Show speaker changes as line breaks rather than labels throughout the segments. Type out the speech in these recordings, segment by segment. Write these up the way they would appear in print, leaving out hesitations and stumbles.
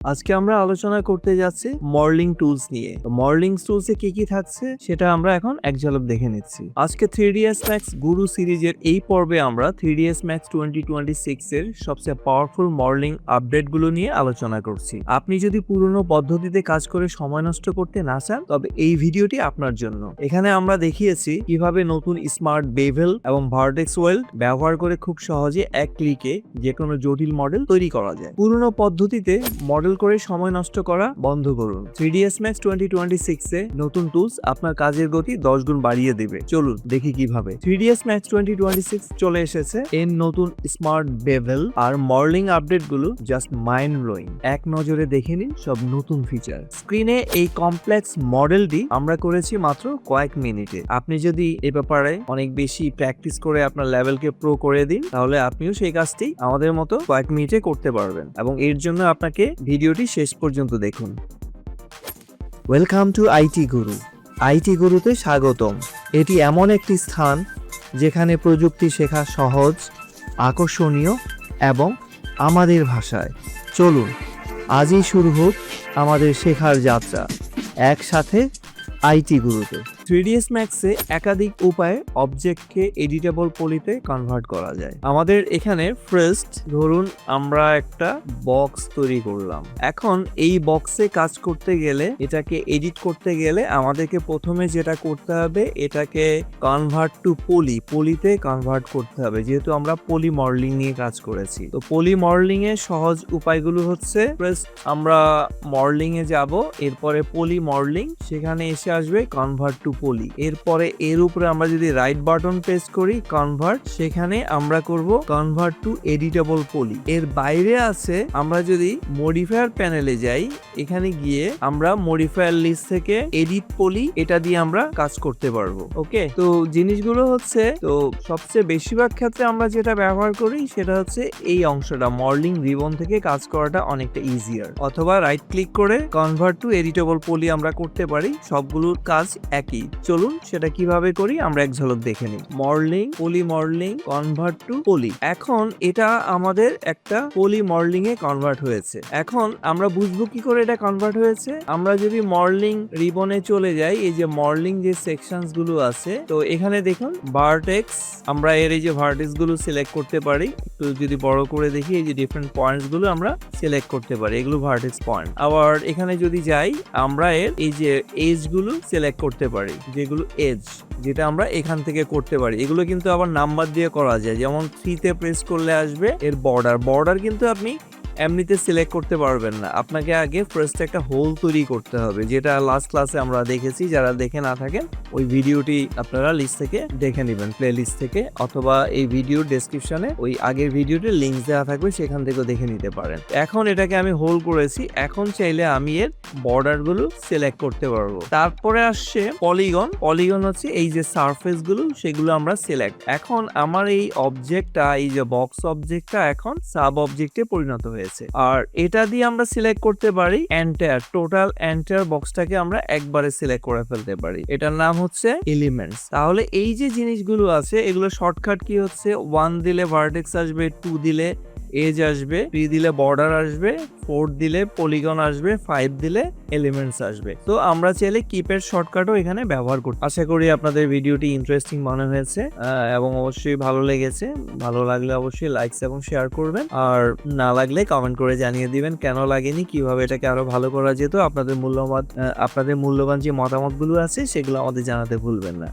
আজকে আমরা আলোচনা করতে যাচ্ছি মডেলিং টুলস নিয়ে। মডেলিং টুলসে কি থাকছে সেটা আমরা এখন এক ঝলক দেখে নিচ্ছি। আজকে 3ds Max গুরু সিরিজের এই পর্বে আমরা 3ds Max 2026 এর সবচেয়ে পাওয়ারফুল মডেলিং আপডেটগুলো নিয়ে আলোচনা করছি। আপনি যদি পুরনো পদ্ধতিতে কাজ করে সময় নষ্ট করতে না চান, তবে এই ভিডিওটি আপনার জন্য। এখানে আমরা দেখিয়েছি কিভাবে নতুন স্মার্ট বেভেল এবং ভার্টেক্স ওয়েল্ড ব্যবহার করে খুব সহজে এক ক্লিকে যে কোনো জটিল মডেল তৈরি করা যায়। পুরনো পদ্ধতিতে মডেল করে সময় নষ্ট করা বন্ধ করুন। 3ds Max 2026 এ নতুন টুলস আপনার কাজের গতি 10 গুণ বাড়িয়ে দেবে। চলুন দেখি কিভাবে। 3ds Max 2026 চলে এসেছে। এর নতুন স্মার্ট বেভেল আর মডেলিং আপডেটগুলো জাস্ট মাইন্ড ব্লোয়িং। এক নজরে দেখে নিন সব নতুন ফিচার। স্ক্রিনে এই কমপ্লেক্স মডেলটি আমরা করেছি মাত্র কয়েক মিনিটে। আপনি যদি এ ব্যাপারে অনেক বেশি প্র্যাকটিস করে আপনার লেভেলকে প্রো করে দিন, তাহলে আপনিও সেই কাজটি আমাদের মতো কয়েক মিনিটে করতে পারবেন। এবং এর জন্য আপনাকে ভিডিওটি শেষ পর্যন্ত দেখুন। Welcome to IT Guru. IT গুরুতে স্বাগতম। এটি এমন একটি স্থান যেখানে প্রযুক্তি শেখা সহজ, আকর্ষণীয় এবং আমাদের ভাষায়। চলুন আজই শুরু হোক আমাদের শেখার যাত্রা একসাথে আইটি গুরুতে। 3ds Max এ একাধিক উপায়ে অবজেক্টকে এডিটেবল পলিতে কনভার্ট করা যায়। আমাদের এখানে ফার্স্ট ধরুন আমরা একটা বক্স তৈরি করলাম। এখন এই বক্সে কাজ করতে গেলে, এটাকে এডিট করতে গেলে আমাদেরকে প্রথমে যেটা করতে হবে, এটাকে কনভার্ট টু পলিতে কনভার্ট করতে হবে। যেহেতু আমরা পলি মডেলিং নিয়ে কাজ করেছি, তো পলি মডেলিং এর সহজ উপায়গুলো হচ্ছে, ফার্স্ট আমরা মডেলিং এ যাব, এরপরে পলি মডেলিং, সেখানে এসে আসবে কনভার্ট টু পলি। এরপরে এর উপরে আমরা যদি রাইট বাটন প্রেস করি কনভার্ট, সেখানে আমরা করব কনভার্ট টু এডিটেবল পলি। এর বাইরে আছে, আমরা যদি মডিফায়ার প্যানেলে যাই, এখানে গিয়ে আমরা মডিফায়ার লিস্ট থেকে এডিট পলি, এটা দিয়ে আমরা কাজ করতে পারবো। ওকে, তো জিনিসগুলো হচ্ছে, তো সবচেয়ে বেশিরভাগ ক্ষেত্রে আমরা যেটা ব্যবহার করি সেটা হচ্ছে এই অংশটা, মডেলিং রিবন থেকে কাজ করাটা অনেকটা ইজিয়ার। অথবা রাইট ক্লিক করে কনভার্ট টু এডিটেবল পলি আমরা করতে পারি। সবগুলোর কাজ একই। চলুন সেটা কিভাবে করি আমরা এক ঝলক দেখে নিই। Modelling, poly modelling, convert to poly. এখন এটা আমাদের একটা পলি মডেলিং এ কনভার্ট হয়েছে। এখন আমরা বুঝবো কি করে এটা কনভার্ট হয়েছে। আমরা যদি মডেলিং রিবনে চলে যাই, এই যে মডেলিং যে সেকশনস গুলো আছে, তো এখানে দেখুন ভার্টেক্স, আমরা এর এই যে ভার্টেক্স গুলো সিলেক্ট করতে পারি। একটু যদি বড় করে দেখি, এই যে ডিফারেন্ট পয়েন্টস গুলো আমরা সিলেক্ট করতে পারি, এগুলো ভার্টেক্স পয়েন্ট। আবার এখানে যদি যাই, আমরা এর এই যে এজ গুলো সিলেক্ট করতে পারি, যেগুলো এজ, যেটা আমরা এখান থেকে করতে পারি। এগুলো কিন্তু আবার নাম্বার দিয়ে করা যায়। যেমন 3 তে প্রেস করলে আসবে এর বর্ডার কিন্তু আপনি এমনিতে সিলেক্ট করতে পারবেন না। আপনাকে আগে ফার্স্ট একটা হোল তৈরি করতে হবে, যেটা লাস্ট ক্লাসে আমরা দেখেছি। যারা দেখে না থাকেন, ওই ভিডিওটি আপনারা লিস্ট থেকে দেখে নেবেন, প্লে লিস্ট থেকে, অথবা এই ভিডিওর ডেসক্রিপশনে ওই আগের ভিডিওটির লিঙ্ক দেওয়া থাকবে, সেখান থেকেও দেখে নিতে পারেন। এখন এটাকে আমি হোল করেছি। এখন চাইলে আমি এর বর্ডার গুলো সিলেক্ট করতে পারবো। তারপরে আসছে পলিগন হচ্ছে এই যে সারফেস গুলো, সেগুলো আমরা সিলেক্ট। এখন আমার এই অবজেক্টটা, এই যে বক্স অবজেক্টটা এখন সাব অবজেক্টে পরিণত হয়েছে। আর এটা দিয়ে আমরা সিলেক্ট করতে পারি টোটাল এন্টায়ার বক্সটাকে আমরা একবারে সিলেক্ট করে ফেলতে পারি। এটার নাম হচ্ছে এলিমেন্টস। তাহলে এই যে জিনিসগুলো আছে, এগুলো শর্টকাট কি হচ্ছে, 1 দিলে ভার্টেক্স আসবে, 2 দিলে এজ আসবে, 3 দিলে বর্ডার আসবে, 4 দিলে পলিগন আসবে, 5 দিলে এলিমেন্টস আসবে। তো আমরা চাইলে কিপ্যাড শর্টকাটও এখানে ব্যবহার করতে। আশা করি আপনাদের ভিডিওটি ইন্টারেস্টিং মনে হয়েছে এবং অবশ্যই ভালো লেগেছে। ভালো লাগলে অবশ্যই লাইকস এবং শেয়ার করবেন, আর না লাগলে কমেন্ট করে জানিয়ে দিবেন কেন লাগেনি, কিভাবে এটাকে আরো ভালো করা যেত। আপনাদের মূল্যবান যে মতামতগুলো আছে সেগুলো আমাদের জানাতে ভুলবেন না।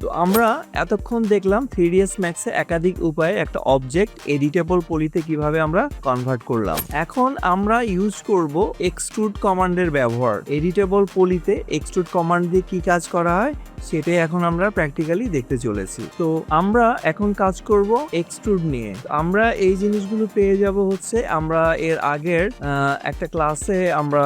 তো আমরা এতক্ষণ দেখলাম 3ds Max এ একাধিক উপায়ে একটা অবজেক্ট এডিটেবল পলিতে কিভাবে আমরা কনভার্ট করলাম। এখন আমরা ইউজ করব এক্সট্রুড কমান্ডের ব্যবহার। এডিটেবল পলিতে এক্সট্রুড কমান্ড দিয়ে কি কাজ করা হয় সেটাই এখন আমরা প্র্যাকটিক্যালি দেখতে চলেছি। তো আমরা এখন কাজ করব এক্সট্রুড নিয়ে। আমরা এই জিনিসগুলো পেয়ে যাব হচ্ছে, আমরা এর আগের একটা ক্লাসে আমরা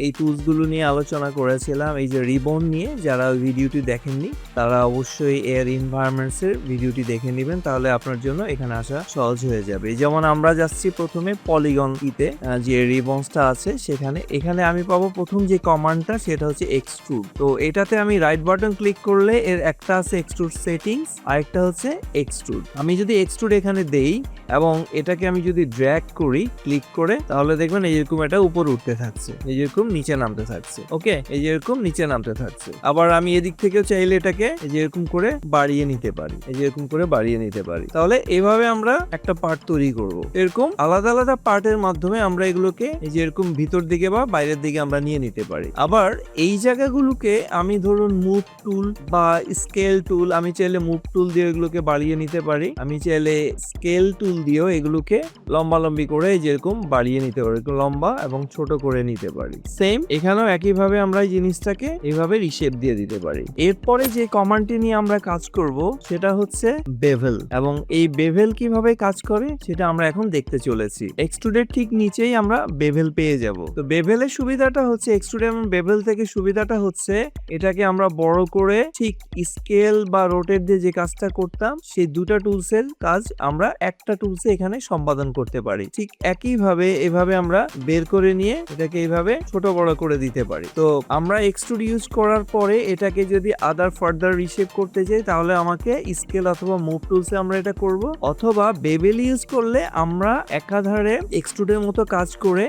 এই টুলস গুলো নিয়ে আলোচনা করেছিলাম, এই যে রিবন নিয়ে। যারা ভিডিওটি দেখেননি তারা অবশ্যই এর এনভায়রনমেন্টস এর ভিডিওটি দেখে নেবেন, তাহলে আপনার জন্য এখানে আসা সহজ হয়ে যাবে। যেমন আমরা যাচ্ছি প্রথমে পলিগন কিতে, যে রিবনসটা আছে সেখানে। এখানে আমি পাবো প্রথম যে কমান্ডটা সেটা হচ্ছে এক্সট্রুড। তো এটাতে আমি রাইট বাটন ক্লিক করলে এর একটা আছে এক্সট্রুড সেটিংস, আরেকটা হচ্ছে এক্সট্রুড। আমি যদি এক্সট্রুড এখানে দেই এবং এটাকে আমি যদি ড্র্যাগ করি ক্লিক করে, তাহলে দেখবেন এইরকম এটা উপরে উঠতে থাকছে, এইরকম নিচে নামতে থাকছে। ওকে, এই যেরকম নিচে নামতে থাকছে। আবার আমি এদিক থেকেও চাইলে এটাকে এই যেরকম করে বাড়িয়ে নিতে পারি, এই যেরকম করে বাড়িয়ে নিতে পারি। তাহলে এভাবে আমরা একটা পার্ট তৈরি করব। এরকম আলাদা আলাদা পার্টের মাধ্যমে আমরা এগুলোকে এই যে এরকম ভিতর দিকে বা বাইরের দিকে আমরা নিয়ে নিতে পারি। আবার এই জায়গাগুলোকে আমি ধরুন মুভ টুল বা স্কেল টুল, আমি চাইলে মুভ টুল দিয়ে এগুলোকে বাড়িয়ে নিতে পারি, আমি চাইলে স্কেল টুল দিয়েও এগুলোকে লম্বালম্বি করে যেরকম বাড়িয়ে নিতে পারি, লম্বা এবং ছোট করে নিতে পারি। সেম এখানেও একইভাবে আমরা এই জিনিসটাকে এইভাবে রিশেপ দিয়ে দিতে পারি। এরপরে যে কমান্ডটি নিয়ে আমরা কাজ করব সেটা হচ্ছে বেভেল, এবং এই বেভেল কিভাবে কাজ করে সেটা আমরা এখন দেখতে চলেছি। এক্সট্রুডের ঠিক নিচেই আমরা বেভেল পেয়ে যাব। তো বেভেলের সুবিধাটা হচ্ছে, এক্সট্রুড এবং বেভেল থেকে সুবিধাটা হচ্ছে এটাকে আমরা বড় করে ঠিক স্কেল বা রোটেট দিয়ে যে কাজটা করতাম সেই দুটা টুলসের কাজ আমরা একটা টুলসে এখানে সম্পাদন করতে পারি। ঠিক একইভাবে এভাবে আমরা বের করে নিয়ে এটাকে এইভাবে ছোট বড় করে দিতে পারি। তো আমরা এক্সট্রুড ইউজ করার পরে এটাকে যদি আদার ফার্দার রিশেপ করতে চাই তাহলে আমাকে স্কেল অথবা মুভ টুলসে আমরা এটা করব, অথবা বেভেল ইউজ করলে আমরা একাধারে এক্সট্রুডের মতো কাজ করে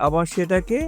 আবার সেটাকে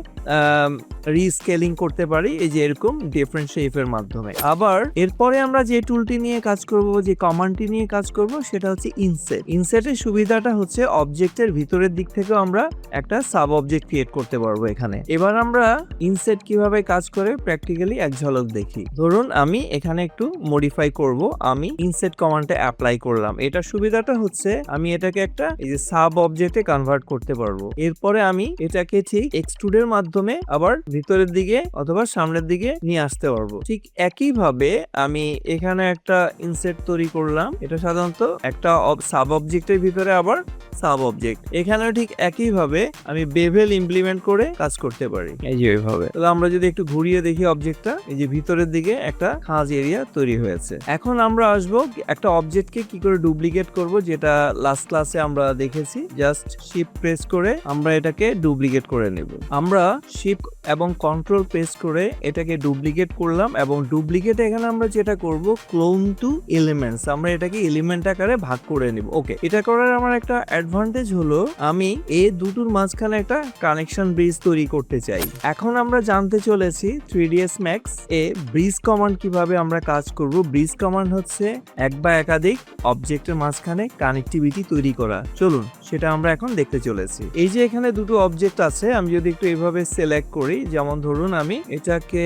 রিস্কেলিং করতে পারি, এই যে এরকম ডিফারেন্ট শেপের মাধ্যমে। আবার এরপরে আমরা যে টুলটি নিয়ে কাজ করব, যে কমান্ডটি নিয়ে কাজ করব সেটা হচ্ছে ইনসেট। ইনসেটের সুবিধাটা হচ্ছে অবজেক্টের ভিতরের দিক থেকেও আমরা একটা সাব অবজেক্ট ক্রিয়েট করতে পারবো এখানে। এবার আমরা ইনসেট কিভাবে কাজ করে প্র্যাকটিক্যালি এক ঝলক দেখি। ধরুন আমি এখানে একটু মডিফাই করব, আমি ইনসেট কমান্ডটা অ্যাপ্লাই করলাম। এটার সুবিধাটা হচ্ছে আমি এটাকে একটা এই যে সাব অবজেক্টে কনভার্ট করতে পারবো। এরপরে আমি এটাকে ঠিক এক্সট্রুডের মাধ্যমে আবার ভিতরের দিকে অথবা সামনের দিকে নিয়ে আসতে পারবো। ঠিক একইভাবে আমি এখানে একটা ইনসেট তৈরি করলাম, এটা সাধারণত একটা সাব অবজেক্টের ভিতরে আবার সাব অবজেক্ট। এখানেও ঠিক একইভাবে আমি বেভেল ইমপ্লিমেন্ট করে কাজ করতে পারি, এই যে এইভাবে। তাহলে আমরা যদি একটু ঘুরিয়ে দেখি অবজেক্টটা, এই যে ভিতরের দিকে একটা খাঁজ এরিয়া তৈরি হয়েছে। এখন আমরা আসবো একটা অবজেক্টকে কি করে ডুপ্লিকেট করব, যেটা লাস্ট ক্লাসে আমরা দেখেছি। জাস্ট শিফট প্রেস করে আমরা এটাকে ডুপ্লিকেট করে নেব। আমরা শিফট এবং কন্ট্রোল প্রেস করে এটাকে ডুপ্লিকেট করলাম, এবং ডুপ্লিকেট এখানে আমরা যেটা করব ক্লোন টু এলিমেন্টস, আমরা এটাকে এলিমেন্ট আকারে ভাগ করে নিব। ওকে, এটা করার আমার একটা অ্যাডভান্টেজ হলো আমি এই দুটোর মাঝখানে একটা কানেকশন ব্রিজ তৈরি করতে চাই। এখন আমরা জানতে চলেছি 3ds Max a bridge command কিভাবে আমরা কাজ করব। ব্রিজ কমান্ড হচ্ছে এক বা একাধিক অবজেক্টের মাঝখানে কানেক্টিভিটি তৈরি করা। চলুন সেটা আমরা এখন দেখতে চলেছি। এই যে এখানে দুটো অবজেক্ট আছে, আমি যদি একটু এইভাবে সিলেক্ট করি, যেমন ধরুন আমি এটাকে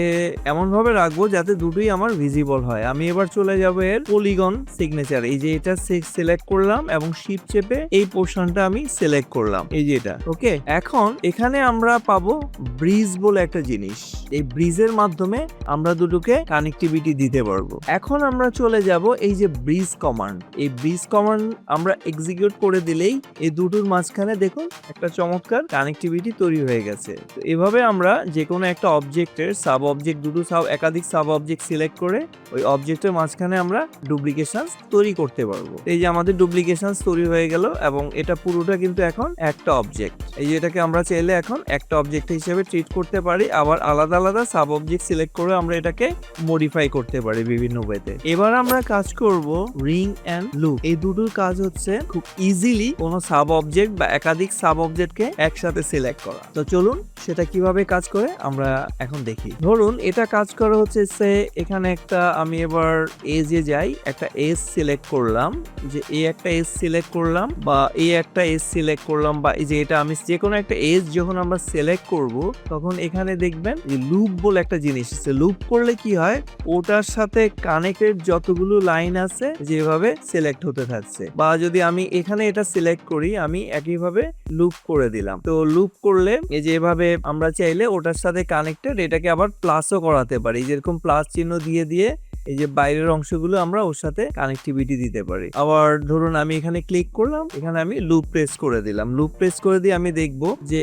এমন ভাবে রাখবো যাতে দুটোই আমার ভিজিবল হয়। আমি এবার চলে যাব এর পলিগন সিগনেচার, এই যে এটা সিলেক্ট করলাম এবং শিফট চেপে এই পোর্শনটা আমি সিলেক্ট করলাম, এই যে এটা। ওকে, এখন এখানে আমরা পাবো ব্রিজ বলে একটা জিনিস। এই ব্রিজের মাধ্যমে আমরা দুটোকে কানেক্টিভিটি দিতে পারবো। এখন আমরা চলে যাব এই যে ব্রিজ কমান্ড, এই ব্রিজ কমান্ড আমরা এক্সিকিউট করে দিলেই এই দুটোর মাঝখানে দেখুন একটা চমৎকার কানেক্টিভিটি তৈরি হয়ে গেছে। তো এভাবে আমরা যে কোনো একটা অবজেক্টের সাব অবজেক্ট, একাধিক সাব অবজেক্ট সিলেক্ট করে ওই অবজেক্টের মাঝখানে আমরা ডুপ্লিকেশন তৈরি করতে পারবো। এই যে আমাদের ডুপ্লিকেশন তৈরি হয়ে গেল, এবং এটা পুরোটা কিন্তু এখন একটা অবজেক্ট। এই যে এটাকে আমরা চাইলে এখন একটা অবজেক্ট হিসেবে ট্রিট করতে পারি, আবার আলাদা আলাদা সাব অবজেক্ট সিলেক্ট করে আমরা এটাকে মডিফাই করতে পারি বিভিন্ন ওয়েতে। এবার আমরা কাজ করব রিং এন্ড লুপ। এই দুটোর কাজ হচ্ছে খুব ইজিলি কোনো সাব অবজেক্ট বা একাধিক সাব অবজেক্টকে একসাথে সিলেক্ট করা। তো চলুন সেটা কিভাবে কাজ করে আমরা এখন দেখি। ধরুন এটা কাজ করা হচ্ছে এখানে একটা, আমি এবার এজে যাই, একটা এজ সিলেক্ট করলাম, যে এই একটা এজ সিলেক্ট করলাম বা এই একটা এজ সিলেক্ট করলাম, বা এই যে এটা আমি যে কোনো একটা এজ যখন আমরা সিলেক্ট করব তখন এখানে দেখবেন যে লুপ বলে একটা জিনিস আছে। লুপ করলে কি হয়, ওটার সাথে কানেক্টেড যতগুলো লাইন আছে যেভাবে সিলেক্ট হতে থাকছে। বা যদি আমি এখানে এটা সিলেক্ট করি, আমি একইভাবে লুপ করে দিলাম। তো লুপ করলে এই যে এভাবে আমরা চাইলে ওটার সাথে কানেক্টেড এটাকে আবার প্লাসও করাতে পারি, যেরকম প্লাস চিহ্ন দিয়ে দিয়ে এই যে বাইরের অংশগুলো আমরা ওর সাথে কানেক্টিভিটি দিতে পারি। আবার ধরুন আমি এখানে ক্লিক করলাম, এখানে আমি লুপ প্রেস করে দিলাম। লুপ প্রেস করে দিয়ে আমি দেখবো যে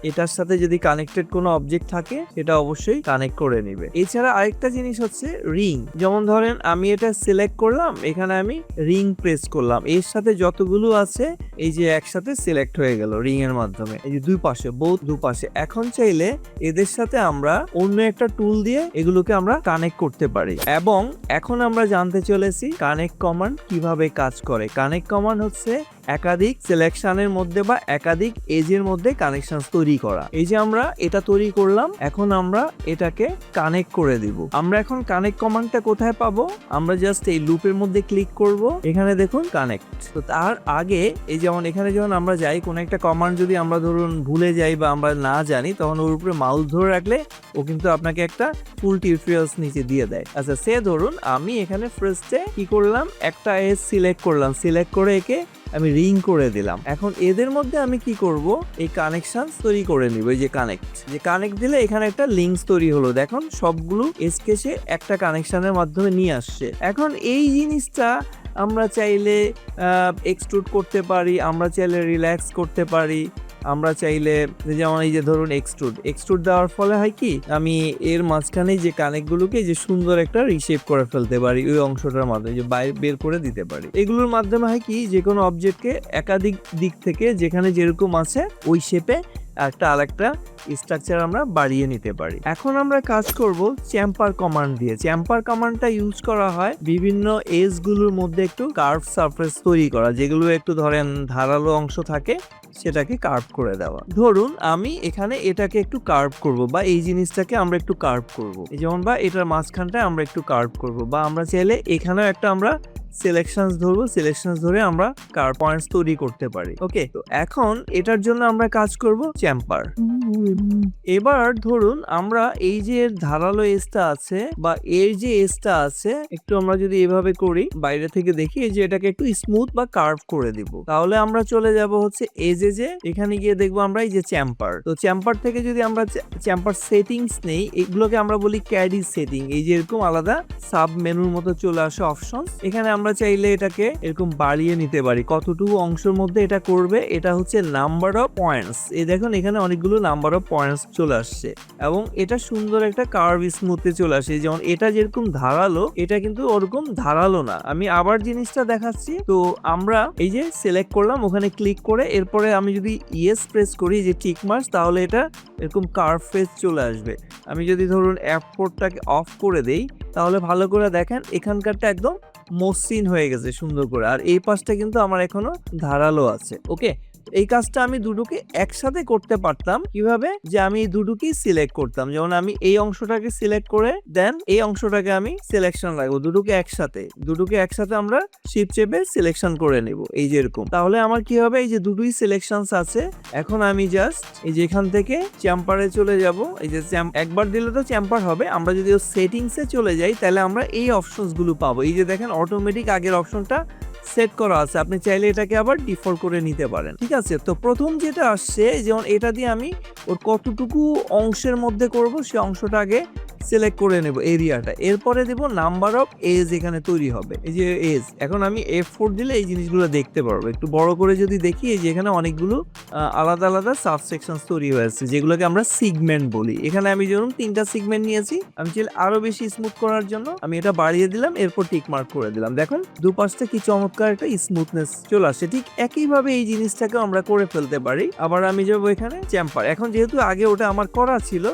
এটার সাথে যদি কানেক্টেড কোনো অবজেক্ট থাকে সেটা অবশ্যই কানেক্ট করে নিবে। এছাড়া আরেকটা জিনিস হচ্ছে রিং। যেমন ধরেন আমি এটা সিলেক্ট করলাম, এখানে আমি রিং প্রেস করলাম, এর সাথে যতগুলো আছে এই যে একসাথে সিলেক্ট হয়ে গেল রিং এর মাধ্যমে, এই যে দুই পাশে দুপাশে। এখন চাইলে এদের সাথে আমরা অন্য একটা টুল দিয়ে এগুলোকে আমরা কানেক্ট করতে পারি। এবং এখন আমরা জানতে চলেছি কানেক্ট কমান্ড কিভাবে কাজ করে। কানেক্ট কমান্ড হচ্ছে একাধিক সিলেকশনের মধ্যে বা একাধিক এজের মধ্যে কানেকশন তৈরি করা। এই যে আমরা এটা তৈরি করলাম, এখন আমরা এটাকে কানেক্ট করে দিব। আমরা এখন কানেক্ট কমান্ডটা কোথায় পাবো? আমরা জাস্ট এই লুপের মধ্যে ক্লিক করব, এখানে দেখুন কানেক্ট। তো তার আগে এই যেমন এখানে যখন আমরা যাই কোনো একটা কমান্ড যদি আমরা ধরুন ভুলে যাই বা আমরা না জানি, তখন ওর উপরে মাউস ধরে রাখলে ও কিন্তু আপনাকে একটা ফুল টিউটোরিয়ালস নিচে দিয়ে দেয়। আচ্ছা, সে ধরুন আমি এখানে ফার্স্টে কি করলাম, একটা এজ সিলেক্ট করলাম, সিলেক্ট করে একে আমি রিং করে দিলাম। এখন এদের মধ্যে আমি কি করব, এই কানেকশন তৈরি করে নিব। এই যে কানেক্ট দিলে এখানে একটা লিঙ্কস তৈরি হলো, দেখুন সবগুলো এসকেসে একটা কানেকশনের মাধ্যমে নিয়ে আসছে। এখন এই জিনিসটা আমরা চাইলে এক্সট্রুড করতে পারি, আমরা চাইলে রিল্যাক্স করতে পারি, আমরা চাইলে যেমন এই যে ধরুন এক্সট্রুড দেওয়ার ফলে হয় কি, আমি এর মাঝখানে যে কানেক্টগুলোকে যে সুন্দর একটা রিশেপ করে ফেলতে পারি, ওই অংশটার মাধ্যমে যে বের করে দিতে পারি। এগুলোর মাধ্যমে হয় কি, যে কোনো অবজেক্টকে একাধিক দিক থেকে যেখানে যেরকম আছে ওই শেপে আরেকটা স্ট্রাকচার আমরা বাড়িয়ে নিতে পারি। এখন আমরা কাজ করব চ্যাম্পার কমান্ড দিয়ে। চ্যাম্পার কমান্ডটা ইউজ করা হয় বিভিন্ন এজ গুলোর মধ্যে একটু কার্ভ সারফেস তৈরি করা, যেগুলো একটু ধরেন ধারালো অংশ থাকে সেটাকে কার্ভ করে দেওয়া। ধরুন আমি এখানে এটাকে একটু কার্ভ করব, বা এই জিনিসটাকে আমরা একটু কার্ভ করব, যেমন বা এটার মাঝখানটা আমরা একটু কার্ভ করব, বা আমরা চাইলে এখানেও একটা আমরা সিলেকশনস ধরবো, সিলেকশনস ধরে আমরা কার্ভ পয়েন্টস তৈরি করতে পারি। ওকে, তো এখন এটার জন্য আমরা কাজ করব চ্যাম্পার। এবার ধরুন আমরা এই যে ধারালো এজটা আছে বা এর যে এজটা আছে, একটু আমরা যদি এভাবে করি বাইরে থেকে দেখি, যে এটাকে একটু স্মুথ বা কার্ভ করে দিব, তাহলে আমরা চলে যাব হচ্ছে এজে, যে এখানে গিয়ে দেখবো আমরা এই যে চ্যাম্পার। তো চ্যাম্পার থেকে যদি আমরা চ্যাম্পার সেটিংস নেই, এগুলোকে আমরা বলি ক্যাডি সেটিং। এই যে এরকম আলাদা সাব মেনুর মতো চলে আসে অপশনস, এখানে আমরা চাইলে এটাকে এরকম বাড়িয়ে নিতে পারি কতটুকু অংশের মধ্যে এটা করবে। এটা হচ্ছে নাম্বার অফ পয়েন্টস। এই দেখুন এখানে অনেকগুলো নাম্বার অফ পয়েন্টস চলে আসছে এবং এটা সুন্দর একটা কার্ভ স্মুথে চলে আসে। যেমন এটা যেরকম ধারালো, এটা কিন্তু ওরকম ধারালো না। আমি আবার জিনিসটা দেখাচ্ছি। তো আমরা এই যে সিলেক্ট করলাম, ওখানে ক্লিক করে এরপরে আমি যদি ইয়েস প্রেস করি যে টিক মার্কস, তাহলে এটা এরকম কার্ভ ফেস চলে আসবে। আমি যদি ধরুন F4টাকে অফ করে দেই, তাহলে ভালো করে দেখেন এখানকারটা একদম মসৃণ হয়ে গেছে সুন্দর করে, আর এই পাশটা কিন্তু আমার এখনো ধারালো আছে। ওকে, এই কাজটা আমি দুটোকে একসাথে করতে পারতাম কিভাবে, যে আমি দুটোকেই সিলেক্ট করতাম। যেমন আমি এই অংশটাকে সিলেক্ট করে দেন এই অংশটাকে আমি সিলেকশন রাখবো, দুটোকে একসাথে আমরা শিফট চেপে সিলেকশন করে নেব, এই যে এরকম। তাহলে আমার কি হবে, এই যে দুটোই সিলেকশনস আছে। এখন আমি জাস্ট এই যে এখান থেকে চ্যাম্পারে চলে যাব। এই যে একবার দিলে তো চ্যাম্পার হবে, আমরা যদি সেটিংসে চলে যাই তাহলে আমরা এই অপশনস গুলো পাবো। এই যে দেখেন অটোমেটিক আগের অপশনটা সেট করা আছে, আপনি চাইলে এটাকে আবার ডিফল্ট করে নিতে পারেন। ঠিক আছে, তো প্রথম যেটা আসছে, যেমন এটা দিয়ে আমি ওর কতটুকু অংশের মধ্যে করব সেই অংশটা আগে সিলেক্ট করে নেব, এরিয়াটা। এরপরে দেব নাম্বার অফ এজ, এখানে তৈরি হবে এই যে এজ। এখন আমি F4 দিলে এই জিনিসগুলো দেখতে পারবো। একটু বড় করে যদি দেখি, এই যে এখানে অনেকগুলো আলাদা আলাদা সাবসেকশন তৈরি হয়েছে, যেগুলোকে আমরা সিগমেন্ট বলি। এখানে আমি যেরকম 3টা সিগমেন্ট নিয়েছি, আমি চাইলে আরো বেশি স্মুথ করার জন্য আমি এটা বাড়িয়ে দিলাম, এরপর টিক মার্ক করে দিলাম। দেখুন দুপাশটা কি চমৎকার একটা স্মুথনেস চলে আসছে। ঠিক একইভাবে এই জিনিসটাকে আমরা করে ফেলতে পারি। আবার আমি যাবো এখানে চ্যাম্পার। এখন যেহেতু আগে ওটা আমার করা ছিল,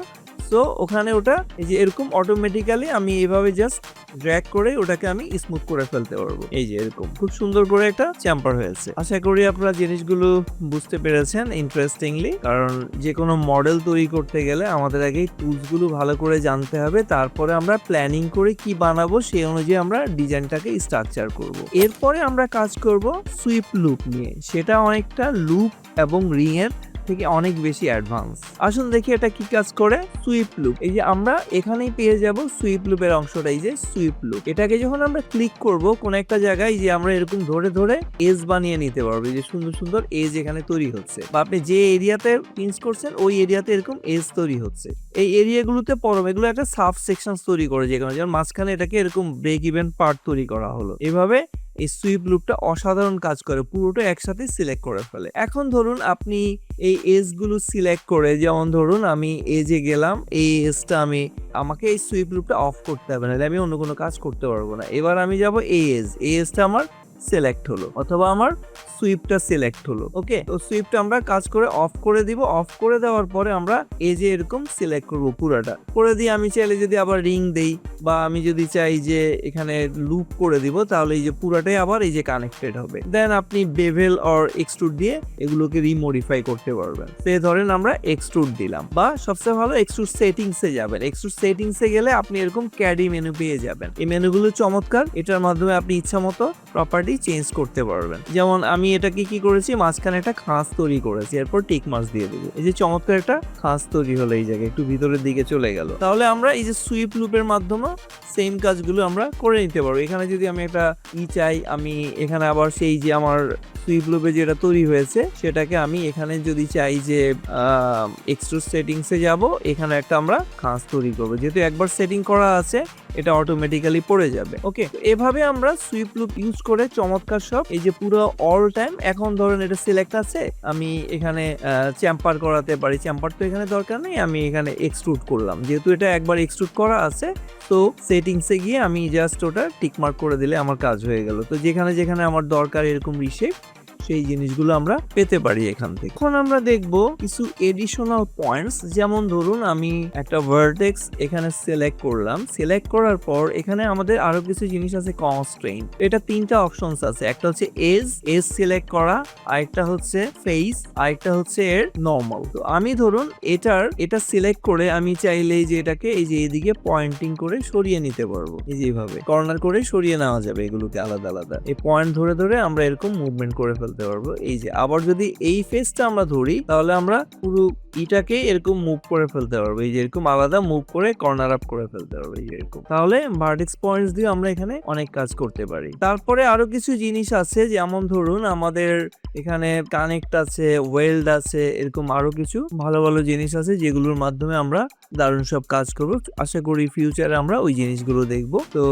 সো ওখানে ওটা এই যে এরকম অটোমেটিক্যালি আমি এইভাবে জাস্ট ড্র্যাগ করে ওটাকে আমি স্মুথ করে ফেলতে পারবো। এই যে এরকম খুব সুন্দর করে একটা চ্যাম্পার হয়েছে। আশা করি আপনারা জিনিসগুলো বুঝতে পেরেছেন ইন্টারেস্টিংলি, কারণ যে কোনো মডেল তৈরি করতে গেলে আমাদের আগে টুলস গুলো ভালো করে জানতে হবে, তারপরে আমরা প্ল্যানিং করে কি বানাবো সেই অনুযায়ী আমরা ডিজাইনটাকে স্ট্রাকচার করব। এরপরে আমরা কাজ করব সুইপ লুপ নিয়ে। সেটা অনেকটা লুপ এবং রিং এর থেকে অনেক বেশি অ্যাডভান্স। আসুন দেখি এটা কি কাজ করে। সুইপ লুপ, এই যে আমরা এখানেই পেয়ে যাব সুইপ লুপের অংশটা, এই যে সুইপ লুপ। এটাকে যখন আমরা ক্লিক করব কোন একটা জায়গায়, যে আমরা এরকম ধরে ধরে এজ বানিয়ে নিতে পারবো, যে সুন্দর সুন্দর এজ এখানে তৈরি হচ্ছে, বা আপনি যে এরিয়াতে পিঞ্চ করছেন ওই এরিয়াতে এরকম এজ তৈরি হচ্ছে। এই এরিয়াগুলোতে পরম এগুলো একটা সাব সেকশন তৈরি করে, যেখানে যেমন মাঝখানে এটাকে এরকম ব্রেক ইভেন পার্ট তৈরি করা হলো। এভাবে এই সুইপ লুপটা অসাধারণ কাজ করে, পুরোটা একসাথে সিলেক্ট করে ফেলে। এখন ধরুন আপনি এই এজ গুলো সিলেক্ট করে, যেমন ধরুন আমি এজে গেলাম, এই এজটা আমাকে এই সুইপ লুপটা অফ করতে হবে, নাহলে আমি অন্য কোনো কাজ করতে পারবো না। এবার আমি যাব এই এজটা আমার সিলেক্ট হলো, অথবা আমার সুইপটা সিলেক্ট হলো। ওকে, তো সুইপটা আমরা কাজ করে অফ করে দিব। অফ করে দেওয়ার পরে আমরা এজে এরকম সিলেক্ট করব পুরাটা করে দিয়ে, আমি চাইলে যদি আবার রিং দেই, বা আমি যদি চাই যে এখানে লুপ করে দিব, তাহলে এই যে পুরাটাই আবার এই যে কানেক্টেড হবে। দেন আপনি বেভেল অর এক্সট্রুড দিয়ে এগুলোকে রিমডিফাই করতে পারবেন। সে ধরেন আমরা এক্সট্রুড দিলাম, বা সবচেয়ে ভালো এক্সট্রুড সেটিংসে যাবেন। এক্সট্রুড সেটিংসে গেলে আপনি এরকম ক্যাডি মেনু পেয়ে যাবেন। এই মেনুগুলো চমৎকার, এটার মাধ্যমে আপনি ইচ্ছা মতো প্রপার্টি চেঞ্জ করতে পারবেন। যেমন আমি এটাকে কি করেছি, মাঝখানে একটা খাঁজ তৈরি করেছি, এরপর টিক মার্ক দিয়ে দেবো। এই যে চমৎকার একটা খাঁজ তৈরি হলো, এই জায়গায় একটু ভিতরের দিকে চলে গেল। তাহলে আমরা এই যে সুইপ লুপের মাধ্যমে সেম কাজগুলো আমরা করে নিতে পারবো। এখানে যদি আমি একটা চাই, আমি এখানে আবার সেই যে আমার সুইপ লুপে যেটা তৈরি হয়েছে সেটাকে আমি এখানে যদি চাই যে এক্সট্রুড সেটিংসে যাব, এখানে একটা আমরা খাঁজ তৈরি করবো। যেহেতু একবার সেটিং করা আছে, এটা অটোমেটিক্যালি পড়ে যাবে। ওকে, এভাবে আমরা সুইপ লুপ ইউজ করে চমৎকার সব, এই যে পুরো অল টাইম। এখন ধরেন এটা সিলেক্ট আছে, আমি এখানে চ্যাম্পার করাতে পারি। চ্যাম্পার তো এখানে দরকার নেই, আমি এখানে এক্সট্রুড করলাম। যেহেতু এটা একবার এক্সট্রুড করা আছে, তো সেটিংসে গিয়ে আমি জাস্ট ওটা টিক মার্ক করে দিলে আমার কাজ হয়ে গেল। তো যেখানে যেখানে আমার দরকার এরকম রিশেপ, সেই জিনিসগুলো আমরা পেতে পারি এখান থেকে। এখন আমরা দেখব কিছু এডিশনাল পয়েন্টস। যেমন ধরুন আমি একটা ভার্টেক্স এখানে সিলেক্ট করলাম। সিলেক্ট করার পর এখানে আমাদের আরো কিছু জিনিস আছে, কনস্ট্রেইন। এটা তিনটা অপশনস আছে, একটা হচ্ছে এজ সিলেক্ট করা, আরেকটা হচ্ছে ফেস, আরেকটা হচ্ছে এর নরমাল। তো আমি ধরুন এটা সিলেক্ট করে আমি চাইলেই যে এটাকে এই যে এদিকে পয়েন্টিং করে সরিয়ে নিতে পারবো। এই যে এইভাবে কর্নার করে সরিয়ে নেওয়া যাবে এগুলোকে আলাদা আলাদা। এই পয়েন্ট ধরে ধরে আমরা এরকম মুভমেন্ট করে ফেলতে পারবো। এই যে আবার যদি এই ফেসটা আমরা ধরি, তাহলে আমরা পুরো এটাকে এরকম মুভ করে ফেলতে পারবো। এই যে এরকম আলাদা মুভ করে কর্নার আপ করে ফেলতে পারবো, এই যে এরকম। তাহলে ভার্টেক্স পয়েন্টস দিয়ে আমরা এখানে অনেক কাজ করতে পারি। তারপরে আরো কিছু জিনিস আছে, যেমন ধরুন আমাদের এখানে কানেক্ট আছে, ওয়েল্ড আছে, এরকম আরো কিছু ভালো ভালো জিনিস আছে, যেগুলোর মাধ্যমে আমরা দারুণ সব কাজ করবো। আশা করি ফিউচারে আমরা ওই জিনিসগুলো দেখবো। তো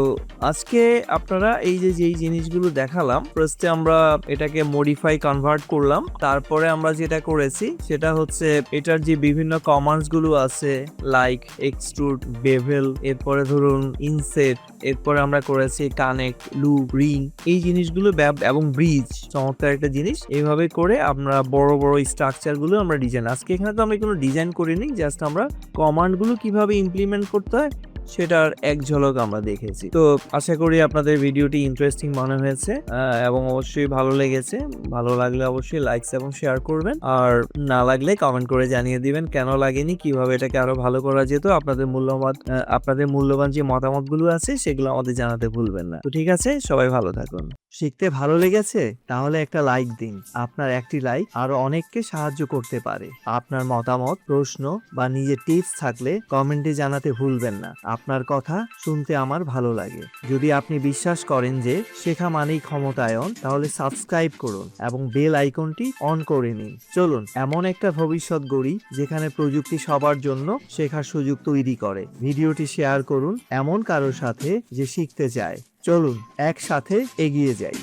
আজকে আপনারা এই যে যেই জিনিসগুলো দেখালাম, ফার্স্টে আমরা এটাকে মডিফাই কনভার্ট করলাম। তারপরে আমরা যেটা করেছি সেটা হচ্ছে এটার যে বিভিন্ন কমান্ডস গুলো আছে, লাইক এক্সট্রুড, বেভেল, এরপরে ধরুন ইনসেট, এরপরে আমরা করেছি কানেক্ট, লুপ, রিং, এই জিনিসগুলো এবং ব্রিজ, চমৎকার একটা জিনিস। এইভাবে করে আমরা বড় বড় স্ট্রাকচার গুলো আমরা ডিজাইন, আজকে এখানে তো আমরা কোনো ডিজাইন করিনি, জাস্ট আমরা কমান্ড গুলো কিভাবে ইমপ্লিমেন্ট করতে হয় সেটার এক ঝলক আমরা দেখেছি। তো আশা করি আপনাদের ভিডিওটি ইন্টারেস্টিং মনে হয়েছে এবং অবশ্যই ভালো লেগেছে। ভালো লাগলে অবশ্যই লাইকস এবং শেয়ার করবেন, আর না লাগলে কমেন্ট করে জানিয়ে দিবেন কেন লাগেনি, কিভাবে এটাকে আরো ভালো করা যেত। আপনাদের মূল্যবান যে মতামতগুলো আছে সেগুলো আমাদের জানাতে ভুলবেন না। তো ঠিক আছে, সবাই ভালো থাকুন। শিখতে ভালো লেগেছে? তাহলে একটা লাইক দিন। আপনার একটি লাইক আরো অনেককে সাহায্য করতে পারে। আপনার মতামত, প্রশ্ন বা নিজের টিপস থাকলে কমেন্টে জানাতে ভুলবেন না। আপনার কথা শুনতে আমার ভালো লাগে। যদি আপনি বিশ্বাস করেন যে শেখা মানেই ক্ষমতায়ন, তাহলে সাবস্ক্রাইব করুন এবং বেল আইকনটি অন করে নিন। চলুন এমন একটা ভবিষ্যৎ গড়ি যেখানে প্রযুক্তি সবার জন্য শেখার সুযোগ তৈরি করে। ভিডিওটি শেয়ার করুন এমন কারোর সাথে যে শিখতে চায়। চলুন একসাথে এগিয়ে যাই।